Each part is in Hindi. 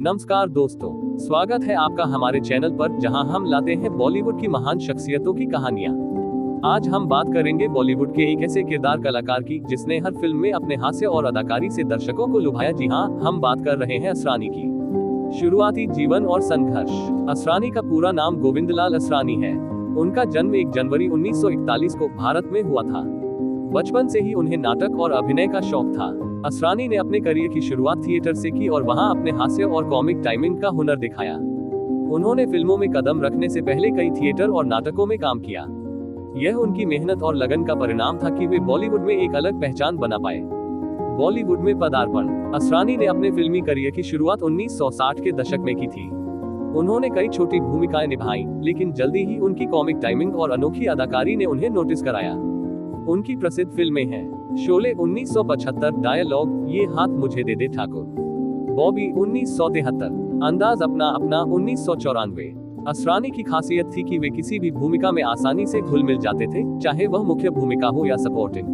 नमस्कार दोस्तों, स्वागत है आपका हमारे चैनल पर जहां हम लाते हैं बॉलीवुड की महान शख्सियतों की कहानियां। आज हम बात करेंगे बॉलीवुड के एक ऐसे किरदार कलाकार की जिसने हर फिल्म में अपने हास्य और अदाकारी से दर्शकों को लुभाया। जी हां, हम बात कर रहे हैं असरानी की। शुरुआती जीवन और संघर्ष। असरानी का पूरा नाम गोविंदलाल असरानी है। उनका जन्म 1 जनवरी 1941 को भारत में हुआ था। बचपन से ही उन्हें नाटक और अभिनय का शौक था। असरानी ने अपने करियर की शुरुआत थिएटर से की और वहां अपने हास्य और कॉमिक टाइमिंग का हुनर दिखाया। उन्होंने फिल्मों में कदम रखने से पहले कई थिएटर और नाटकों में काम किया। यह उनकी मेहनत और लगन का परिणाम था कि वे बॉलीवुड में एक अलग पहचान बना पाए। बॉलीवुड में पदार्पण। असरानी ने अपने फिल्मी करियर की शुरुआत 1960 के दशक में की थी। उन्होंने कई छोटी भूमिकाएं निभाई, लेकिन जल्दी ही उनकी कॉमिक टाइमिंग और अनोखी अदाकारी ने उन्हें नोटिस कराया। उनकी प्रसिद्ध फिल्में हैं शोले 1975, डायलॉग, ये हाथ मुझे दे दे ठाकुर, बॉबी 1973, अंदाज अपना अपना 1994। असरानी की खासियत थी कि वे किसी भी भूमिका में आसानी से घुल मिल जाते थे, चाहे वह मुख्य भूमिका हो या सपोर्टिंग।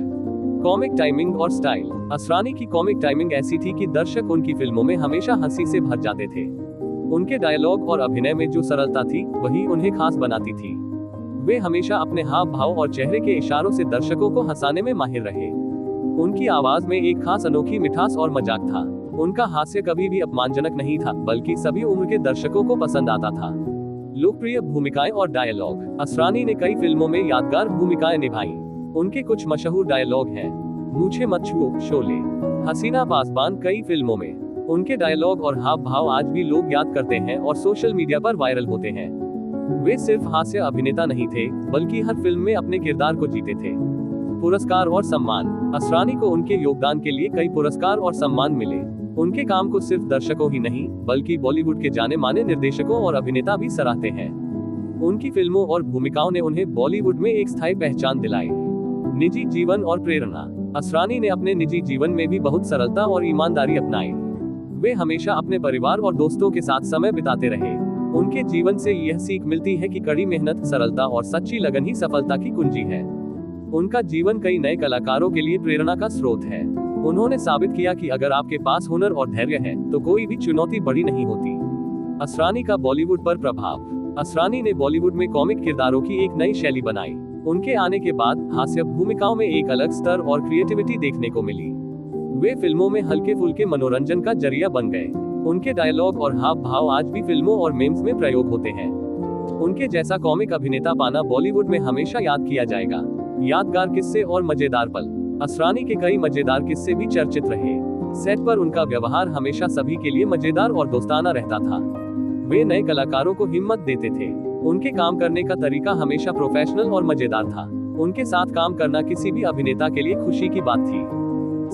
कॉमिक टाइमिंग और स्टाइल। असरानी की कॉमिक टाइमिंग ऐसी थी कि दर्शक उनकी फिल्मों में हमेशा हंसी से भर जाते थे। उनके डायलॉग और अभिनय में जो सरलता थी वही उन्हें खास बनाती थी। वे हमेशा अपने हाव भाव और चेहरे के इशारों से दर्शकों को हंसाने में माहिर रहे। उनकी आवाज में एक खास अनोखी मिठास और मजाक था। उनका हास्य कभी भी अपमानजनक नहीं था, बल्कि सभी उम्र के दर्शकों को पसंद आता था। लोकप्रिय भूमिकाएं और डायलॉग। असरानी ने कई फिल्मों में यादगार भूमिकाएं निभाई। उनके कुछ मशहूर डायलॉग हैं, मुझे मत छुओ, शोले, हसीना पासबान। कई फिल्मों में उनके डायलॉग और हाव भाव आज भी लोग याद करते हैं और सोशल मीडिया पर वायरल होते हैं। वे सिर्फ हास्य अभिनेता नहीं थे, बल्कि हर फिल्म में अपने किरदार को जीते थे। पुरस्कार और सम्मान। असरानी को उनके योगदान के लिए कई पुरस्कार और सम्मान मिले। उनके काम को सिर्फ दर्शकों ही नहीं, बल्कि बॉलीवुड के जाने माने निर्देशकों और अभिनेता भी सराहते हैं। उनकी फिल्मों और भूमिकाओं ने उन्हें बॉलीवुड में एक स्थायी पहचान दिलाई। निजी जीवन और प्रेरणा। असरानी ने अपने निजी जीवन में भी बहुत सरलता और ईमानदारी अपनाई। वे हमेशा अपने परिवार और दोस्तों के साथ समय बिताते रहे। उनके जीवन से यह सीख मिलती है कि कड़ी मेहनत, सरलता और सच्ची लगन ही सफलता की कुंजी है। उनका जीवन कई नए कलाकारों के लिए प्रेरणा का स्रोत है। उन्होंने साबित किया कि अगर आपके पास हुनर और धैर्य है, तो कोई भी चुनौती बड़ी नहीं होती। असरानी का बॉलीवुड पर प्रभाव। असरानी ने बॉलीवुड में कॉमिक किरदारों की एक नई शैली बनाई। उनके आने के बाद हास्य भूमिकाओं में एक अलग स्तर और क्रिएटिविटी देखने को मिली। वे फिल्मों में हल्के फुल्के मनोरंजन का जरिया बन गए। उनके डायलॉग और हाव भाव आज भी फिल्मों और मेम्स में प्रयोग होते हैं। उनके जैसा कॉमिक अभिनेता पाना बॉलीवुड में हमेशा याद किया जाएगा। यादगार किस्से और मजेदार पल। असरानी के कई मजेदार किस्से भी चर्चित रहे। सेट पर उनका व्यवहार हमेशा सभी के लिए मजेदार और दोस्ताना रहता था। वे नए कलाकारों को हिम्मत देते थे। उनके काम करने का तरीका हमेशा प्रोफेशनल और मजेदार था। उनके साथ काम करना किसी भी अभिनेता के लिए खुशी की बात थी।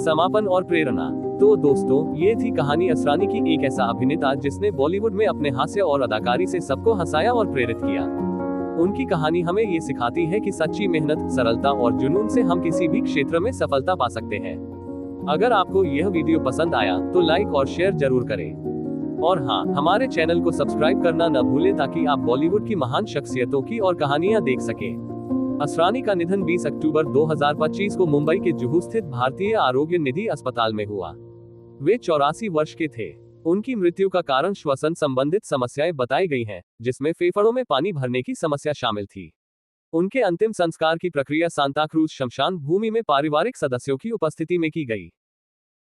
समापन और प्रेरणा। तो दोस्तों, ये थी कहानी असरानी की, एक ऐसा अभिनेता जिसने बॉलीवुड में अपने हास्य और अदाकारी से सबको हंसाया और प्रेरित किया। उनकी कहानी हमें ये सिखाती है कि सच्ची मेहनत, सरलता और जुनून से हम किसी भी क्षेत्र में सफलता पा सकते हैं। अगर आपको यह वीडियो पसंद आया तो लाइक और शेयर जरूर करें। और हाँ, हमारे चैनल को सब्सक्राइब करना न भूलें ताकि आप बॉलीवुड की महान शख्सियतों की और कहानियां देख सकें। असरानी का निधन 20 अक्टूबर 2025 को मुंबई के जुहू स्थित भारतीय आरोग्य निधि अस्पताल में हुआ। वे 84 वर्ष के थे। उनकी मृत्यु का कारण श्वसन संबंधित समस्याएं बताई गई हैं, जिसमें फेफड़ों में पानी भरने की समस्या शामिल थी। उनके अंतिम संस्कार की प्रक्रिया सांता क्रूज शमशान भूमि में पारिवारिक सदस्यों की उपस्थिति में की गई।